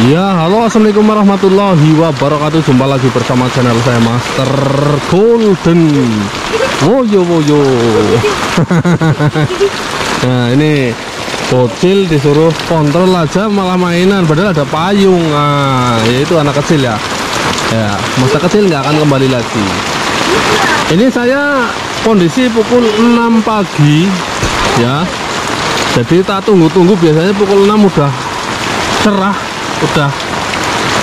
Ya, halo, assalamualaikum warahmatullahi wabarakatuh. Jumpa lagi bersama channel saya Master Golden. Woyo. Nah, ini bocil disuruh kontrol aja malah mainan, padahal ada payung. Nah, yaitu anak kecil ya. Ya, masa kecil nggak akan kembali lagi. Ini saya kondisi pukul 6 pagi ya. Jadi tak tunggu-tunggu, biasanya pukul 6 udah cerah.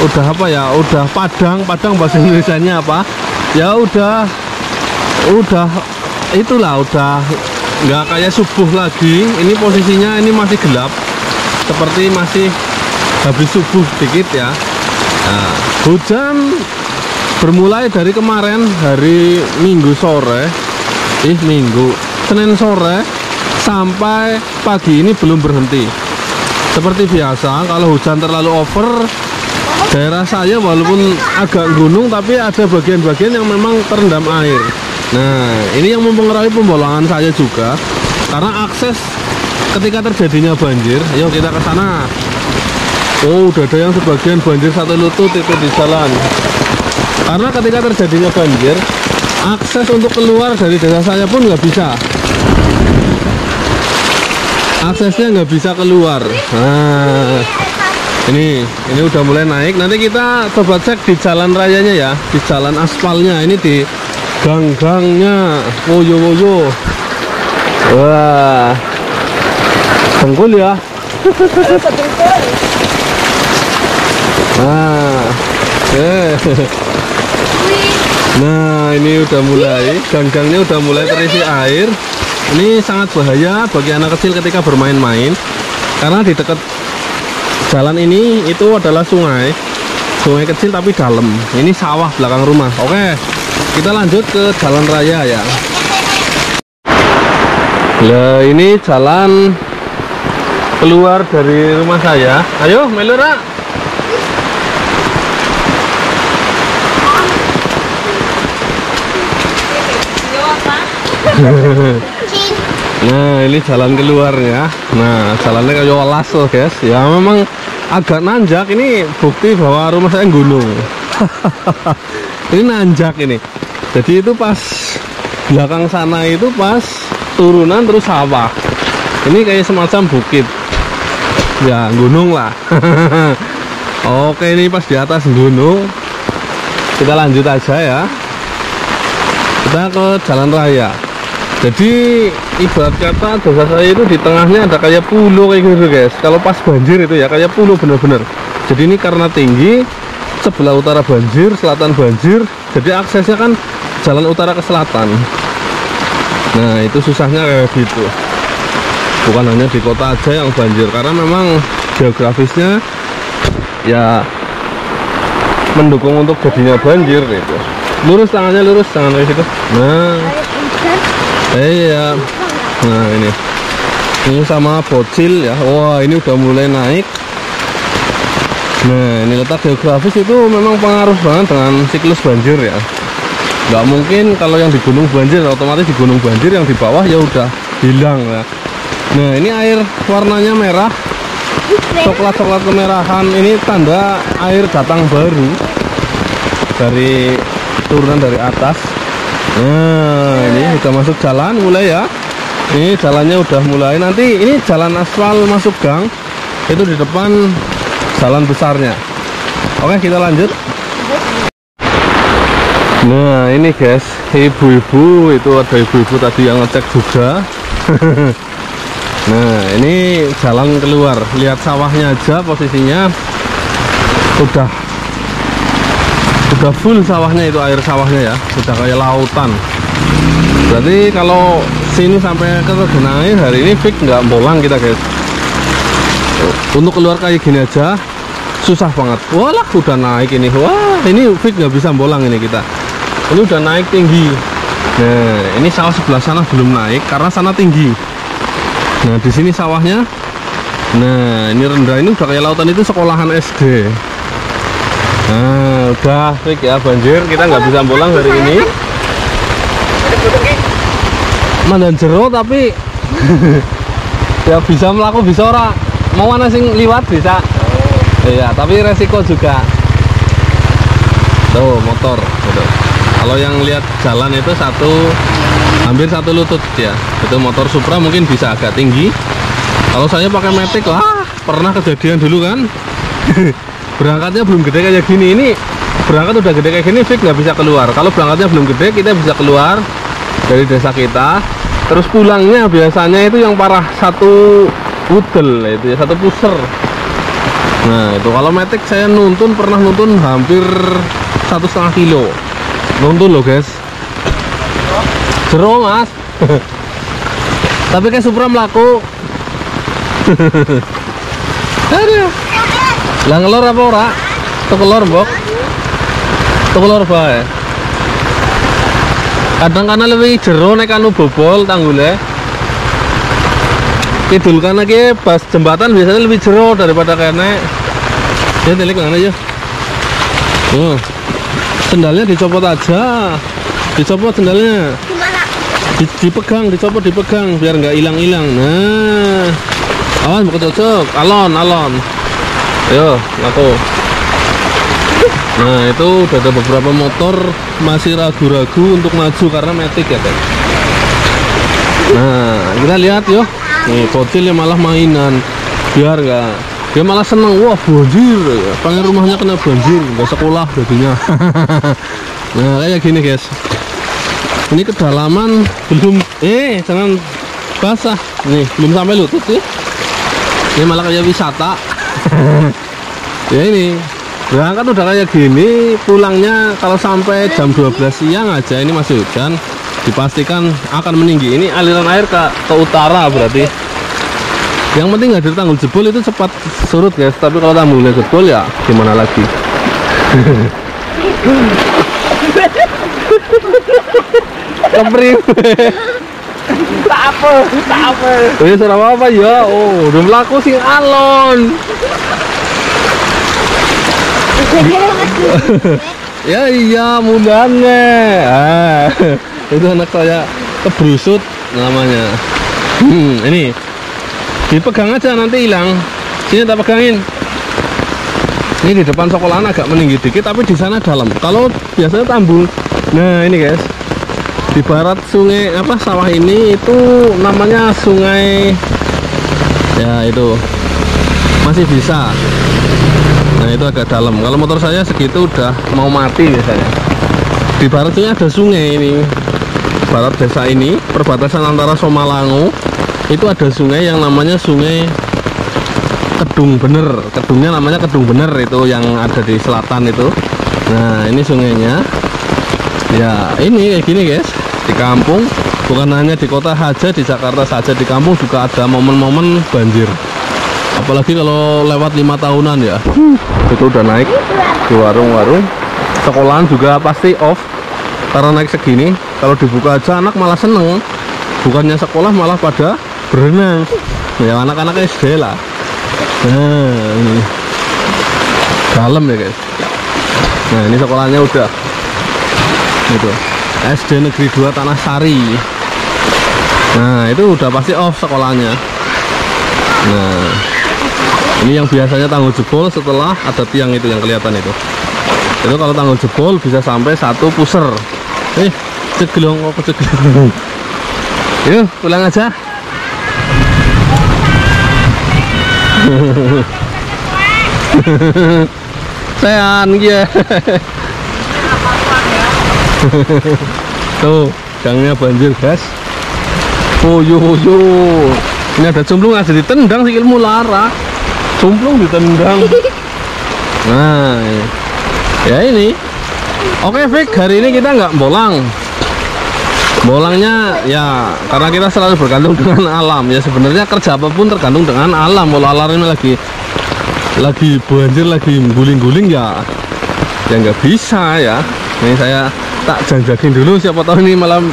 Udah apa ya, udah padang bahasa Indonesianya apa ya, udah itulah, udah nggak kayak subuh lagi. Ini posisinya ini masih gelap, seperti masih habis subuh dikit ya. Nah, hujan bermulai dari kemarin hari Senin sore sampai pagi ini belum berhenti. Seperti biasa, kalau hujan terlalu over, daerah saya walaupun agak gunung tapi ada bagian-bagian yang memang terendam air. Nah, ini yang mempengaruhi pembolangan saya juga, karena akses ketika terjadinya banjir. Ayo kita ke sana. Oh, udah ada yang sebagian banjir satu lutut itu di jalan. Karena ketika terjadinya banjir, akses untuk keluar dari desa saya pun nggak bisa. Aksesnya nggak bisa keluar. Nah, ini udah mulai naik. Nanti kita coba cek di jalan rayanya ya, di jalan aspalnya. Ini di gang-gangnya. Woyo. Wah, dengkul ya. Nah, ini udah mulai, gang-gangnya udah mulai terisi air. Ini sangat bahaya bagi anak kecil ketika bermain-main, karena di dekat jalan ini itu adalah sungai kecil tapi dalam. Ini sawah belakang rumah. Oke, kita lanjut ke jalan raya ya. Nah, ini jalan keluar dari rumah saya. Ayo Melura. Nah, ini jalan keluarnya. Nah, jalannya kayak las loh guys. Ya memang agak nanjak. Ini bukti bahwa rumah saya gunung. Ini nanjak ini. Jadi itu pas belakang sana itu pas turunan terus sawah. Ini kayak semacam bukit. Ya gunung lah. Oke, ini pas di atas gunung. Kita lanjut aja ya. Kita ke jalan raya. Jadi ibarat kata desa saya itu di tengahnya ada kayak pulau kayak gitu guys. Kalau pas banjir itu ya kayak pulau bener-bener. Jadi ini karena tinggi, sebelah utara banjir, selatan banjir. Jadi aksesnya kan jalan utara ke selatan. Nah, itu susahnya kayak gitu. Bukan hanya di kota aja yang banjir, karena memang geografisnya ya mendukung untuk jadinya banjir gitu. Lurus tangannya, lurus tangan kayak gitu. Nah, iya. Nah, ini sama bocil ya. Wah, ini udah mulai naik. Nah, ini letak geografis itu memang pengaruh banget dengan siklus banjir ya. Nggak mungkin kalau yang di gunung banjir, otomatis di gunung banjir, yang di bawah ya udah hilang ya. Nah, ini air warnanya merah, coklat kemerahan. Ini tanda air datang baru dari turunan dari atas. Nah, ini udah masuk jalan mulai ya. Ini jalannya udah mulai. Nanti ini jalan aspal masuk gang. Itu di depan jalan besarnya. Oke, kita lanjut. Nah, ini guys, ibu-ibu, itu ada ibu-ibu tadi yang ngecek juga. Nah, ini jalan keluar. Lihat sawahnya aja, posisinya udah full sawahnya, itu air sawahnya ya, udah kayak lautan. Berarti kalau sini sampai ke genangan air hari ini fix nggak bolang kita guys. Untuk keluar kayak gini aja susah banget. Walah, udah naik ini. Wah, ini fix nggak bisa bolang ini kita. Ini udah naik tinggi. Nah, ini sawah sebelah sana belum naik karena sana tinggi. Nah, di sini sawahnya. Nah, ini rendah, ini udah kayak lautan. Itu sekolahan SD. Nah, udah Fik ya, banjir, kita nggak bisa pulang hari ini. Mandan jero tapi ya bisa melaku bisa ora, mau mana sing liwat bisa. Iya, tapi resiko juga. Tuh motor gitu. Kalau yang lihat jalan itu hampir satu lutut ya. Itu motor Supra mungkin bisa agak tinggi. Kalau saya pakai Matic, wah pernah kejadian dulu kan. Berangkatnya belum gede kayak gini. Ini berangkat udah gede kayak gini, Fik nggak bisa keluar. Kalau berangkatnya belum gede, kita bisa keluar dari desa kita. Terus pulangnya biasanya itu yang parah satu udel itu ya, satu puser. Nah itu kalau Matic saya pernah nuntun hampir 1,5 kilo. Nuntun loh guys. Jero mas. Tapi kayak Supra melaku. Aduh. Lah ngelor apa ora? Tukelor mbok. Tukelor bae. Kadang karena lebih jero nek anu bobol tanggulnya. Kidul kan lagi pas jembatan biasanya lebih jero daripada kene. Ya telik mana aja. Sendalnya dicopot aja. Dicopot sendalnya. Dipegang, dipegang biar nggak hilang-hilang. Nah. Awas bukan cocok. Alon. Ayo, aku. Nah, itu udah ada beberapa motor masih ragu-ragu untuk maju karena Matic ya, kan. Nah, kita lihat yuk. Nih, bocil yang malah mainan. Biar nggak, dia malah seneng. Wah, banjir. Pengen rumahnya kena banjir, nggak sekolah jadinya. Nah, kayak gini, guys. Ini kedalaman belum jangan basah. Nih, belum sampai lutut sih. Ini malah kayak wisata. Ya ini berangkat udah kayak gini, pulangnya kalau sampai jam 12 siang aja ini masih hujan, dipastikan akan meninggi. Ini aliran air ke utara berarti. Yang penting nggak ada tanggul jebol, itu cepat surut guys. Tapi kalau tanggulnya jebol ya gimana lagi. Keprim. Tak apa. Ini sudah apa ya? Oh, udah melaku sing alon. Ya iya mudahnya. Itu anak saya kebrusut namanya. Ini dipegang aja nanti hilang. Sini tak pegangin. Ini di depan sekolahan agak meninggi dikit, tapi di sana dalam. Kalau biasanya tambul. Nah ini guys, di barat sungai sawah ini itu namanya sungai ya, itu masih bisa. Nah itu agak dalam. Kalau motor saya segitu udah mau mati biasanya. Di barat sini ada sungai ini. Barat desa ini perbatasan antara Somalango, itu ada sungai yang namanya Sungai Kedung Bener. Kedungnya namanya Kedung Bener, itu yang ada di selatan itu. Nah ini sungainya. Ya ini kayak gini guys. Di kampung, bukan hanya di kota saja, di Jakarta saja, di kampung juga ada momen-momen banjir. Apalagi kalau lewat 5 tahunan ya. Itu udah naik di warung-warung. Sekolahan juga pasti off karena naik segini. Kalau dibuka aja anak malah seneng. Bukannya sekolah malah pada berenang. Ya anak-anak SD lah. Nah ini dalam ya guys. Nah ini sekolahnya udah itu SD Negeri 2 Tanah Sari. Nah itu udah pasti off sekolahnya. Nah ini yang biasanya tanggul jebol setelah ada tiang itu yang kelihatan itu. Itu kalau tanggul jebol bisa sampai 1 puser. Ceglong kok ceglong. Yuk pulang aja. Sean ya. Tuh gangnya banjir guys. Yo. Ini ada cumplung aja ditendang si ilmu lara. Cumplung ditendang. Nah ya ini. Oke Fik, hari ini kita nggak bolang. Bolangnya ya karena kita selalu bergantung dengan alam. Ya sebenarnya kerja apapun tergantung dengan alam. Kalau alam ini lagi banjir, lagi guling-guling ya nggak bisa ya. Ini saya tak jang-jangin dulu, siapa tahu ini malam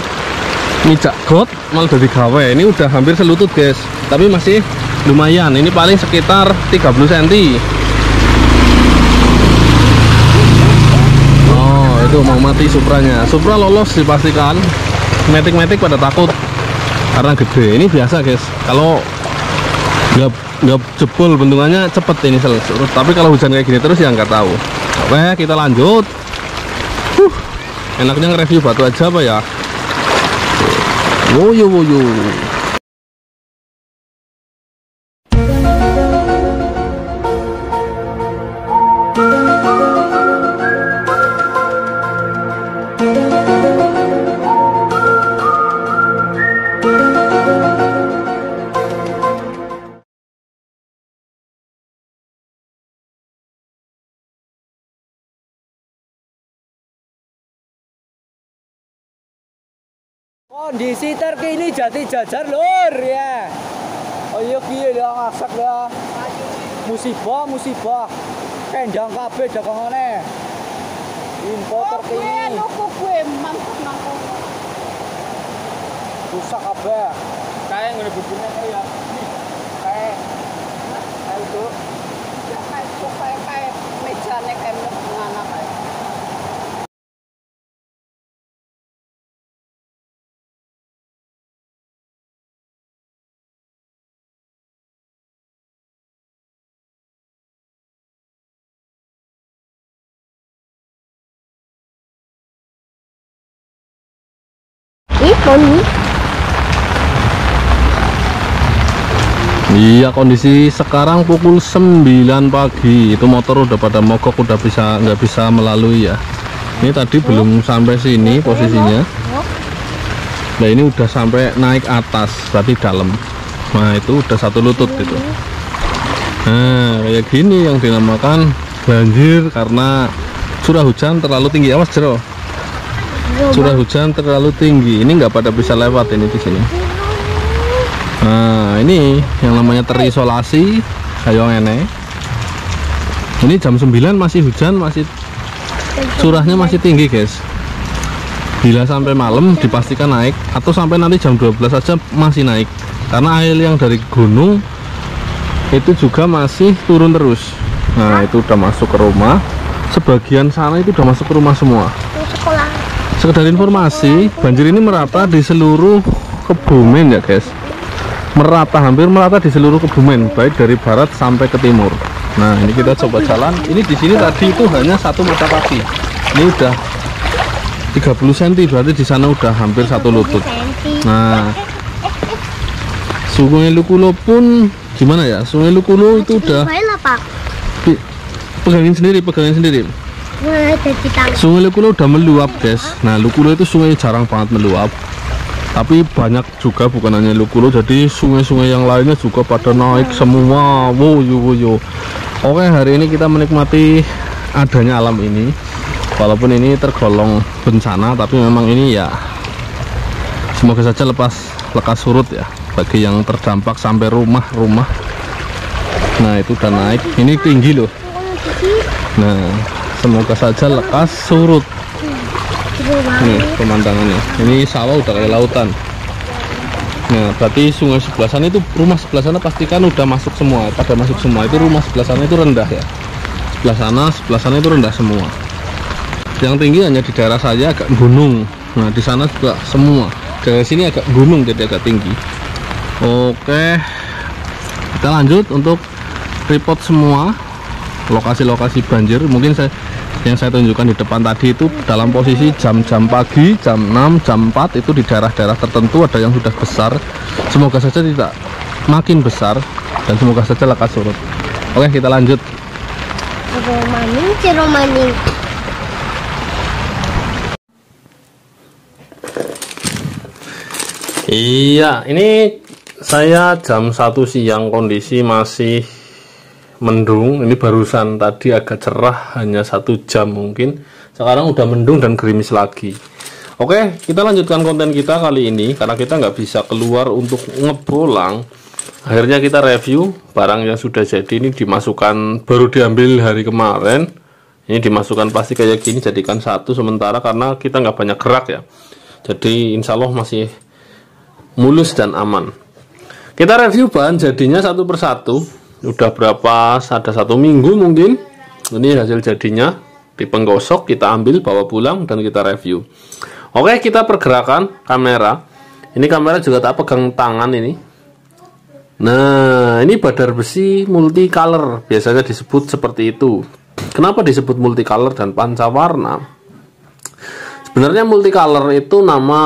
mijak got malah udah digawe. Ini udah hampir selutut guys, tapi masih lumayan. Ini paling sekitar 30 cm. itu mau mati Supranya. Supra lolos dipastikan. Matic pada takut karena gede. Ini biasa guys, kalau nggak jebol bentukannya cepet ini surut. Tapi kalau hujan kayak gini terus ya nggak tahu. Oke, kita lanjut. Enaknya nge-review batu aja apa ya. Woyo. Kondisi terkini Jati Jajar lur ya. Oh iya piye ya ngasak ya. Musibah. Kendang kabeh dagangane. Info terkini. Aku gue mangkok. Rusak kabeh. Kae ngene bubune ya. Kae itu. Ya kayak mejane kayak ngana kae. Iya, kondisi sekarang pukul 9 pagi. Itu motor udah pada mogok, udah nggak bisa melalui ya. Ini tadi belum sampai sini posisinya. Nah ini udah sampai naik atas, berarti dalam. Nah itu udah satu lutut itu. Nah kayak gini yang dinamakan banjir karena curah hujan terlalu tinggi. Awas Jero. Curah hujan terlalu tinggi. Ini nggak pada bisa lewat ini di sini. Nah ini yang namanya terisolasi. Ayo ngene. Ini jam 9 masih hujan, masih curahnya masih tinggi guys. Bila sampai malam dipastikan naik, atau sampai nanti jam 12 saja masih naik, karena air yang dari gunung itu juga masih turun terus. Nah itu udah masuk ke rumah, sebagian sana itu udah masuk ke rumah semua. Sekedar informasi, banjir ini merata di seluruh Kebumen ya guys, hampir merata di seluruh Kebumen, baik dari barat sampai ke timur. Nah ini kita coba jalan. Ini di sini tadi itu hanya satu mata kaki, ini udah 30 cm, berarti di sana udah hampir satu lutut. Nah Sungai Lukulo pun gimana ya, Sungai Lukulo itu udah pegangin sendiri. Sungai Lukulo udah meluap guys. Nah Lukulo itu sungai jarang banget meluap, tapi banyak juga, bukan hanya Lukulo, jadi sungai-sungai yang lainnya juga pada naik semua. Woyo. Oke, hari ini kita menikmati adanya alam ini, walaupun ini tergolong bencana, tapi memang ini ya semoga saja lekas surut ya bagi yang terdampak sampai rumah-rumah. Nah itu udah naik, ini tinggi loh. Nah semoga saja lekas surut. Nih pemandangannya, ini sawah udah kayak lautan. Nah berarti sungai sebelah sana itu, rumah sebelah sana pastikan udah masuk semua, pada masuk semua. Itu rumah sebelah sana itu rendah ya, sebelah sana itu rendah semua. Yang tinggi hanya di daerah saya agak gunung. Nah di sana juga semua. Dari sini agak gunung, jadi agak tinggi. Oke, kita lanjut untuk report semua lokasi-lokasi banjir. Mungkin yang saya tunjukkan di depan tadi itu dalam posisi jam-jam pagi, jam 6, jam 4 itu di daerah-daerah tertentu ada yang sudah besar. Semoga saja tidak makin besar dan semoga saja lekas surut. Oke, kita lanjut. Ciromaning. Iya, ini saya jam 1 siang, kondisi masih mendung. Ini barusan tadi agak cerah, hanya 1 jam mungkin. Sekarang udah mendung dan gerimis lagi. Oke, kita lanjutkan konten kita kali ini karena kita nggak bisa keluar untuk ngebolang. Akhirnya kita review barang yang sudah jadi. Ini dimasukkan, baru diambil hari kemarin. Ini dimasukkan plastik kayak gini, jadikan satu sementara karena kita nggak banyak gerak ya. Jadi insya Allah masih mulus dan aman. Kita review bahan jadinya satu persatu. Udah berapa, ada 1 minggu mungkin. Ini hasil jadinya di penggosok, kita ambil, bawa pulang, dan kita review. Oke, kita pergerakan kamera. Ini kamera juga tak pegang tangan ini. Nah, ini badar besi multicolor, biasanya disebut seperti itu. Kenapa disebut multicolor dan pancawarna? Sebenarnya multicolor itu nama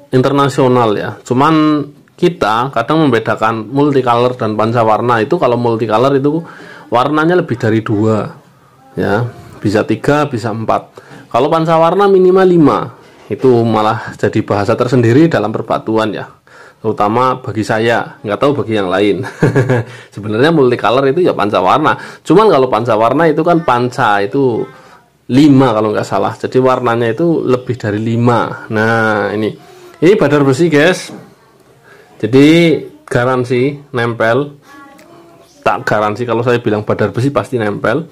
internasional ya. Cuman kita kadang membedakan multicolor dan pancawarna itu. Kalau multicolor itu warnanya lebih dari 2 ya, bisa 3, bisa 4. Kalau pancawarna minimal 5. Itu malah jadi bahasa tersendiri dalam perbatuan ya, terutama bagi saya, nggak tahu bagi yang lain. Sebenarnya multicolor itu ya pancawarna. Cuman kalau pancawarna itu kan panca itu 5 kalau nggak salah, jadi warnanya itu lebih dari 5. Nah, ini badar besi guys, jadi garansi nempel. Tak garansi, kalau saya bilang badar besi pasti nempel,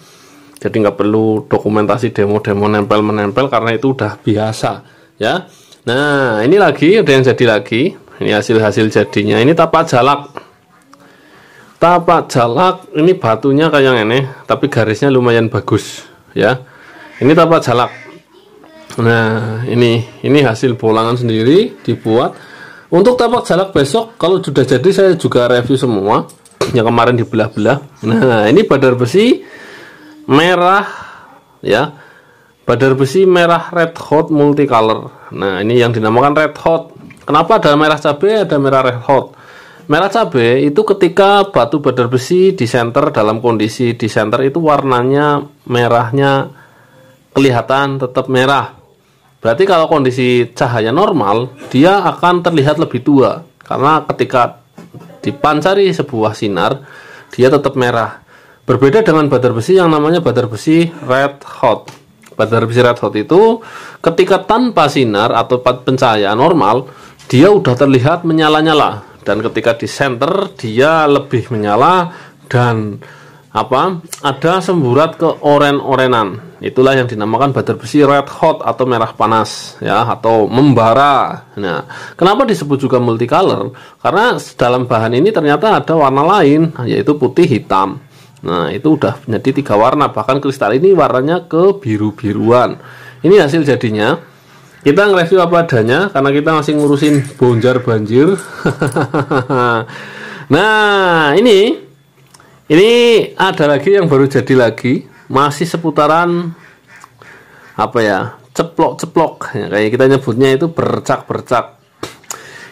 jadi nggak perlu dokumentasi demo-demo nempel-menempel karena itu udah biasa ya. Nah, ini lagi ada yang jadi lagi. Ini hasil jadinya. Ini tapak jalak. Tapak jalak ini batunya kayak ini, tapi garisnya lumayan bagus ya. Ini tapak jalak. Nah, ini hasil bolangan sendiri dibuat. Untuk tapak jalak besok kalau sudah jadi saya juga review semua. Yang kemarin dibelah-belah. Nah, ini badar besi merah ya. Badar besi merah red hot multicolor. Nah, ini yang dinamakan red hot. Kenapa ada merah cabai, ada merah red hot? Merah cabai itu ketika batu badar besi di center, dalam kondisi di center itu warnanya merahnya kelihatan tetap merah. Berarti kalau kondisi cahaya normal, dia akan terlihat lebih tua. Karena ketika dipancari sebuah sinar, dia tetap merah. Berbeda dengan badar besi yang namanya badar besi red hot. Badar besi red hot itu ketika tanpa sinar atau pencahayaan normal, dia udah terlihat menyala-nyala, dan ketika di center dia lebih menyala dan ada semburat ke oren-orenan. Itulah yang dinamakan badar besi red hot atau merah panas ya, atau membara. Nah, kenapa disebut juga multicolor? Karena dalam bahan ini ternyata ada warna lain, yaitu putih hitam. Nah, itu udah menjadi 3 warna. Bahkan kristal ini warnanya ke biru-biruan. Ini hasil jadinya. Kita nge-review apa adanya karena kita masih ngurusin bonjar banjir. Nah, ini ada lagi yang baru jadi lagi, masih seputaran ceplok-ceplok ya, kayak kita nyebutnya itu bercak-bercak.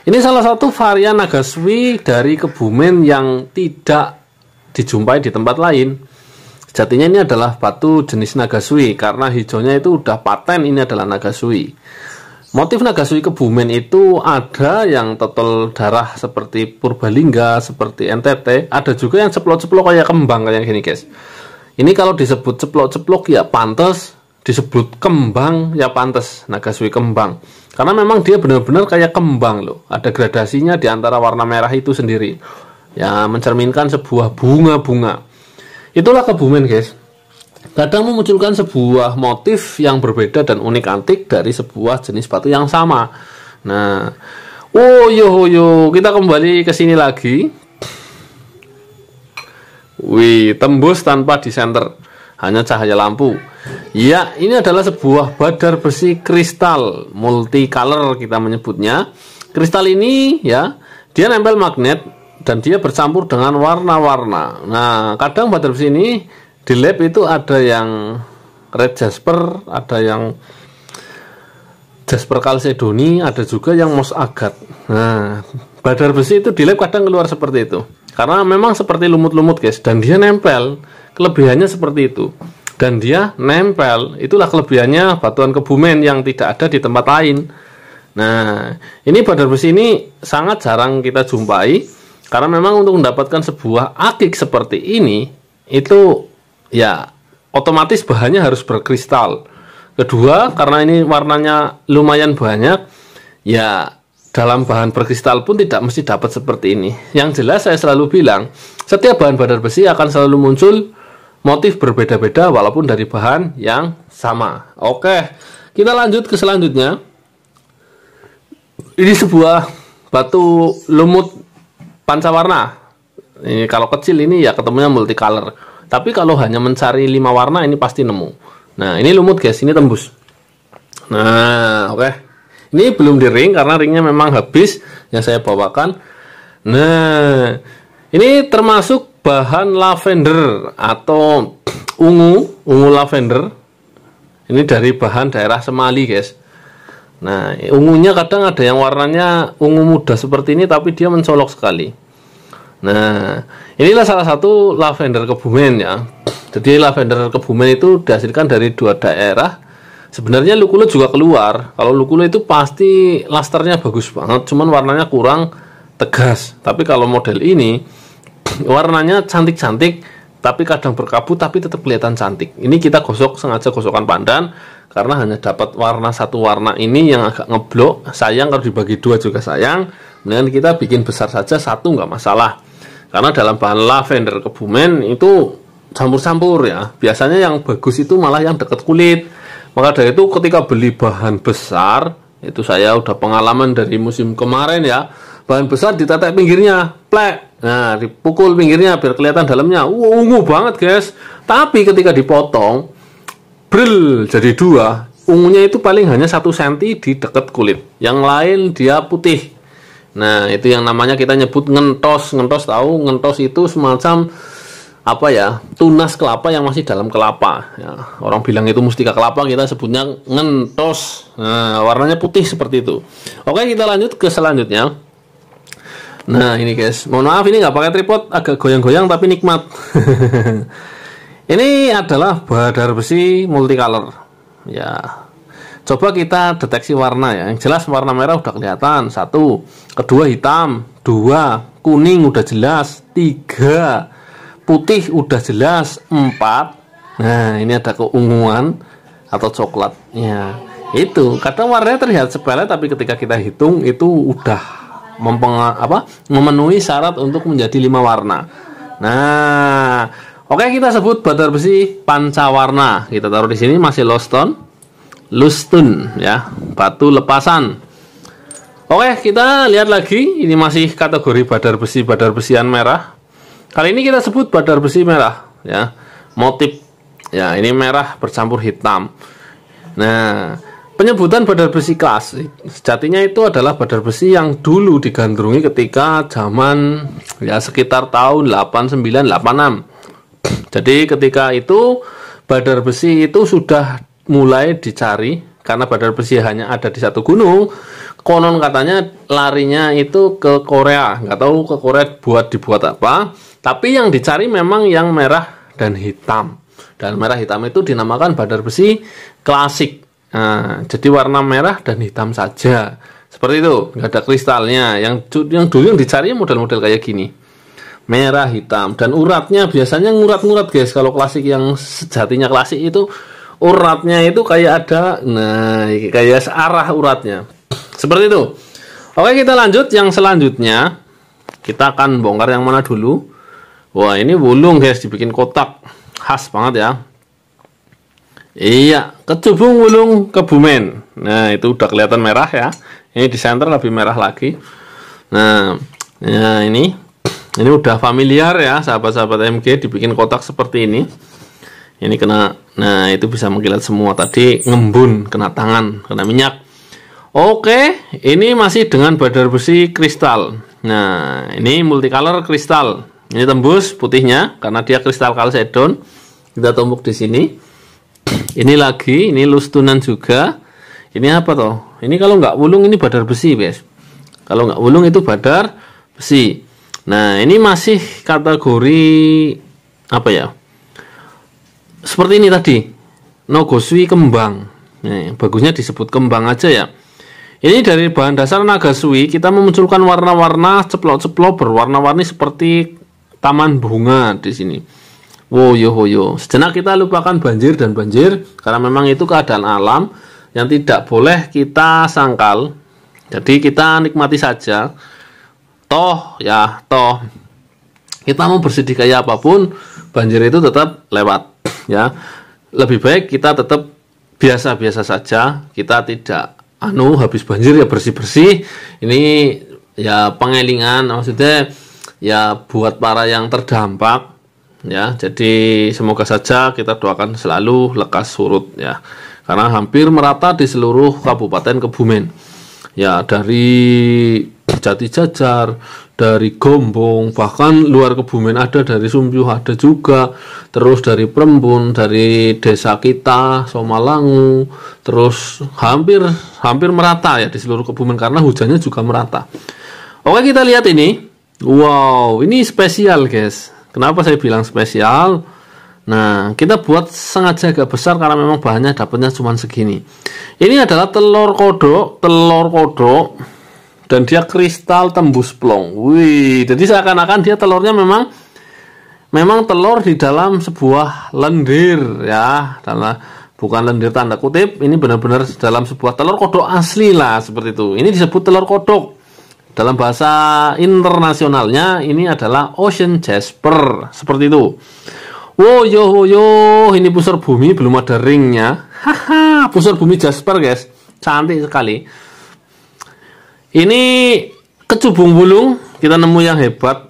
Ini salah satu varian nagasui dari Kebumen yang tidak dijumpai di tempat lain. Sejatinya ini adalah batu jenis nagasui, karena hijaunya itu udah paten ini adalah nagasui. Motif nagasui Kebumen itu ada yang total darah seperti Purbalingga, seperti NTT, ada juga yang ceplok-ceplok kayak kembang kayak gini guys. Ini kalau disebut ceplok-ceplok ya pantas, disebut kembang ya pantas, nagasui kembang. Karena memang dia benar-benar kayak kembang loh. Ada gradasinya di antara warna merah itu sendiri. Ya, mencerminkan sebuah bunga-bunga. Itulah Kebumen guys. Kadang memunculkan sebuah motif yang berbeda dan unik antik dari sebuah jenis batu yang sama. Nah, kita kembali ke sini lagi. Wih, tembus tanpa disenter, hanya cahaya lampu. Ya, ini adalah sebuah badar besi kristal multicolor kita menyebutnya. Kristal ini ya, dia nempel magnet dan dia bercampur dengan warna-warna. Nah, kadang badar besi ini di lab itu ada yang red jasper, ada yang jasper kalsedoni, ada juga yang moss agate. Nah, badar besi itu di lab kadang keluar seperti itu. Karena memang seperti lumut-lumut guys, dan dia nempel. Kelebihannya seperti itu. Dan dia nempel, itulah kelebihannya batuan Kebumen yang tidak ada di tempat lain. Nah, ini badar besi ini sangat jarang kita jumpai. Karena memang untuk mendapatkan sebuah akik seperti ini, itu ya otomatis bahannya harus berkristal. Kedua, karena ini warnanya lumayan banyak, ya dalam bahan berkristal pun tidak mesti dapat seperti ini. Yang jelas saya selalu bilang, setiap bahan badar besi akan selalu muncul motif berbeda-beda walaupun dari bahan yang sama. Oke, kita lanjut ke selanjutnya. Ini sebuah batu lumut pancawarna. Ini kalau kecil ini ya ketemunya multicolor. Tapi kalau hanya mencari 5 warna ini pasti nemu. Nah, ini lumut guys, ini tembus. Nah, oke. Ini belum di ring karena ringnya memang habis yang saya bawakan. Nah, ini termasuk bahan lavender atau ungu lavender. Ini dari bahan daerah Semali guys. Nah, ungunya kadang ada yang warnanya ungu muda seperti ini tapi dia mencolok sekali. Nah, inilah salah satu lavender Kebumen ya. Jadi lavender Kebumen itu dihasilkan dari 2 daerah. Sebenarnya Lukulo juga keluar. Kalau Lukulo itu pasti lasternya bagus banget, cuman warnanya kurang tegas. Tapi kalau model ini warnanya cantik-cantik, tapi kadang berkabut tapi tetap kelihatan cantik. Ini kita gosok, sengaja gosokan pandan karena hanya dapat warna satu warna ini yang agak ngeblok. Sayang kalau dibagi 2 juga sayang. Mendingan kita bikin besar saja, 1 nggak masalah. Karena dalam bahan lavender Kebumen itu campur-campur ya. Biasanya yang bagus itu malah yang dekat kulit. Maka dari itu ketika beli bahan besar, itu saya udah pengalaman dari musim kemarin ya. Bahan besar ditetek pinggirnya, plek. Nah, dipukul pinggirnya biar kelihatan dalamnya. Ungu banget guys. Tapi ketika dipotong, bril jadi 2. Ungunya itu paling hanya 1 cm di dekat kulit. Yang lain dia putih. Nah, itu yang namanya kita nyebut ngentos. Ngentos tahu? Ngentos itu semacam apa ya, tunas kelapa yang masih dalam kelapa ya. Orang bilang itu mustika kelapa, kita sebutnya ngentos. Nah, warnanya putih seperti itu. Oke, kita lanjut ke selanjutnya. Nah, ini guys, mohon maaf ini nggak pakai tripod, agak goyang-goyang tapi nikmat. Ini adalah badar besi multicolor ya. Coba kita deteksi warna ya. Yang jelas warna merah udah kelihatan, 1. Kedua hitam, 2 kuning udah jelas, 3 putih udah jelas, 4. Nah, ini ada keunguan atau coklatnya. Itu kadang warnanya terlihat sepele tapi ketika kita hitung itu udah memenuhi syarat untuk menjadi 5 warna. Nah, oke, kita sebut badar besi pancawarna. Kita taruh di sini masih lustun ya, batu lepasan. Oke, kita lihat lagi. Ini masih kategori badar besian merah. Kali ini kita sebut badar besi merah ya. Motif ya, ini merah bercampur hitam. Nah, penyebutan badar besi klasik sejatinya itu adalah badar besi yang dulu digandrungi ketika zaman ya sekitar tahun 8986. Jadi ketika itu badar besi itu sudah mulai dicari karena badar besi hanya ada di 1 gunung. Konon katanya larinya itu ke Korea, nggak tahu ke Korea dibuat apa. Tapi yang dicari memang yang merah dan hitam. Dan merah hitam itu dinamakan badar besi klasik. Nah, jadi warna merah dan hitam saja. Seperti itu, nggak ada kristalnya. Yang dulu yang dicari model-model kayak gini. Merah hitam dan uratnya biasanya ngurat-ngurat guys. Kalau klasik yang sejatinya klasik itu uratnya itu kayak ada, nah kayak searah uratnya. Seperti itu. Oke, kita lanjut yang selanjutnya. Kita akan bongkar yang mana dulu? Wah, ini wulung guys, dibikin kotak. Khas banget ya. Iya, kecubung wulung Kebumen. Nah, itu udah kelihatan merah ya. Ini di center lebih merah lagi. Nah, ya ini udah familiar ya, sahabat-sahabat MG, dibikin kotak seperti ini. Ini kena, nah itu bisa mengkilat semua. Tadi ngembun, kena tangan, kena minyak. Oke, ini masih dengan badar besi kristal. Nah, ini multicolor kristal. Ini tembus putihnya karena dia kristal kalsedon. Kita tumbuk di sini. Ini lagi, ini lustunan juga. Ini apa toh? Ini kalau nggak wulung ini badar besi, guys. Kalau nggak wulung itu badar besi. Nah, ini masih kategori apa ya? Seperti ini tadi. Nogoswi kembang. Nah, bagusnya disebut kembang aja ya. Ini dari bahan dasar nagasui, kita memunculkan warna-warna ceplok-ceplok berwarna-warni seperti taman bunga di sini. Woyo. Sejenak kita lupakan banjir dan banjir karena memang itu keadaan alam yang tidak boleh kita sangkal. Jadi kita nikmati saja. Toh kita mau bersedih kayak apapun, banjir itu tetap lewat ya. Lebih baik kita tetap biasa-biasa saja. Kita tidak habis banjir ya bersih-bersih. Ini ya pengelingan, maksudnya ya buat para yang terdampak. ya. Jadi semoga saja kita doakan selalu lekas surut ya. Karena hampir merata di seluruh Kabupaten Kebumen. Ya, dari Jatijajar, dari Gombong, bahkan luar Kebumen ada, dari Sumbjuh ada juga, terus dari Prembun, dari desa kita Somalangu, terus hampir merata ya di seluruh Kebumen karena hujannya juga merata. Oke, kita lihat ini. Wow, ini spesial guys. Kenapa saya bilang spesial? Nah, kita buat sengaja agak besar karena memang bahannya dapatnya cuma segini. Ini adalah telur kodok, dan dia kristal tembus plong. Wih, jadi seakan-akan dia telurnya memang telur di dalam sebuah lendir ya, bukan lendir tanda kutip. Ini benar-benar dalam sebuah telur kodok asli lah seperti itu. Ini disebut telur kodok. Dalam bahasa internasionalnya ini adalah Ocean Jasper seperti itu. Woyo, ini pusar bumi belum ada ringnya. Haha, pusar bumi Jasper guys, cantik sekali. Ini kecubung bulung kita nemu yang hebat.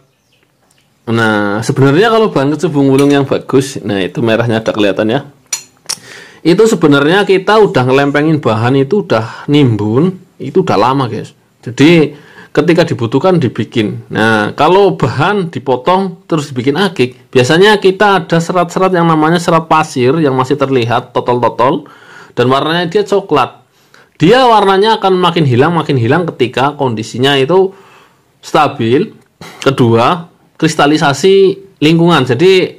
Nah, sebenarnya kalau bahan kecubung bulung yang bagus, nah itu merahnya ada kelihatan ya. Itu sebenarnya kita udah ngelempengin bahan itu udah nimbun, itu udah lama guys. Jadi ketika dibutuhkan dibikin. Nah, kalau bahan dipotong terus dibikin akik, biasanya kita ada serat-serat yang namanya serat pasir yang masih terlihat totol-totol dan warnanya dia coklat. Dia warnanya akan makin hilang ketika kondisinya itu stabil. Kedua, kristalisasi lingkungan. Jadi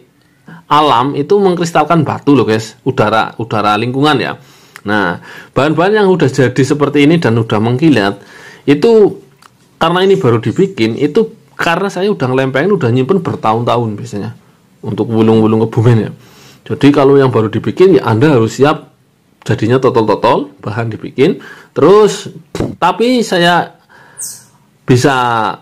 alam itu mengkristalkan batu loh guys, udara lingkungan ya. Nah, bahan-bahan yang udah jadi seperti ini dan udah mengkilat itu karena ini baru dibikin, itu karena saya udah ngelempengin, udah nyimpen bertahun-tahun biasanya untuk wulung-wulung Kebumen ya. Jadi kalau yang baru dibikin ya Anda harus siap jadinya totol-totol, bahan dibikin. Terus tapi saya bisa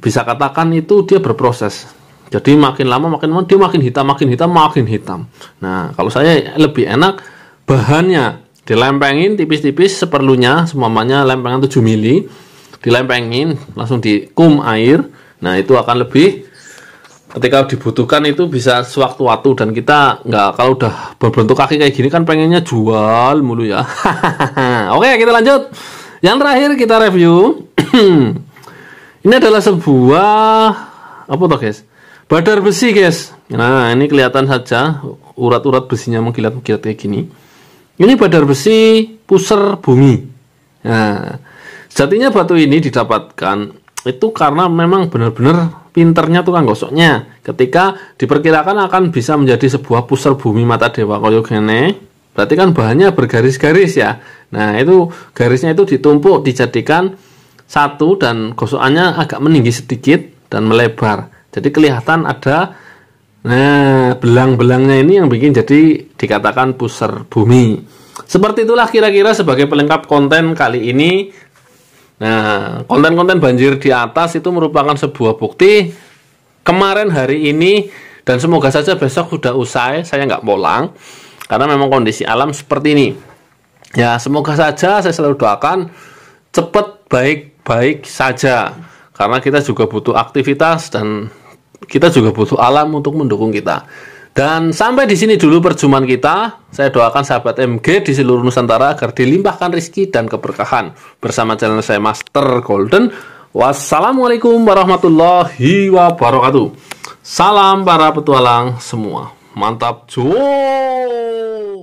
katakan itu dia berproses. Jadi makin lama dia makin hitam. Nah, kalau saya lebih enak bahannya dilempengin tipis-tipis seperlunya, semuanya lempengan 7 mili. Dilempengin langsung dikum air. Nah, itu akan lebih ketika dibutuhkan itu bisa sewaktu-waktu, dan kita nggak, kalau udah berbentuk kaki kayak gini kan pengennya jual mulu ya. Oke, kita lanjut. Yang terakhir kita review. Ini adalah sebuah apa tuh guys? Badar besi guys. Nah, ini kelihatan saja urat-urat besinya mengkilat-kilat kayak gini. Ini badar besi pusar bumi. Nah, sejatinya batu ini didapatkan itu karena memang benar-benar pinternya tukang gosoknya. Ketika diperkirakan akan bisa menjadi sebuah pusar bumi mata dewa koyo gene, berarti kan bahannya bergaris-garis ya. Nah, itu garisnya itu ditumpuk dijadikan satu dan gosokannya agak meninggi sedikit dan melebar. Jadi kelihatan ada belang-belangnya ini yang bikin jadi dikatakan pusar bumi. Seperti itulah kira-kira sebagai pelengkap konten kali ini. Nah, konten-konten banjir di atas itu merupakan sebuah bukti kemarin, hari ini, dan semoga saja besok sudah usai. Saya nggak pulang karena memang kondisi alam seperti ini. Ya, semoga saja, saya selalu doakan cepat baik-baik saja, karena kita juga butuh aktivitas dan kita juga butuh alam untuk mendukung kita. Dan sampai di sini dulu perjumpaan kita. Saya doakan sahabat MG di seluruh Nusantara agar dilimpahkan rezeki dan keberkahan bersama channel saya Master Golden. Wassalamualaikum warahmatullahi wabarakatuh. Salam para petualang semua. Mantap, cuy.